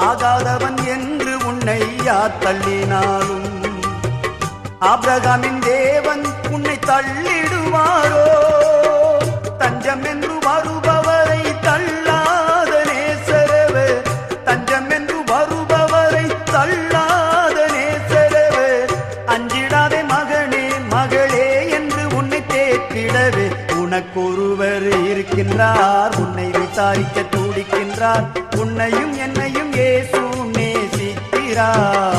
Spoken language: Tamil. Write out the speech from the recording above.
ஆகாதவன் என்று உன்னை யார் தள்ளினாலும் ஆபிரகாமின் தேவன் உன்னை தள்ளிடுவாரோ? தஞ்சம் என்று வருபவரை தள்ளாத நேசரவே, தஞ்சம் என்று வருபவரை தள்ளாத நேசரவே. அஞ்சிடாதே மகனே மகளே என்று உன்னை தேற்றிடவே உனக்கொருவர் இருக்கின்றார், உன்னை விசாரிக்க துடிக்கின்றார். உன்னையும் என்னையும் இயேசு நேசிக்கிறார்.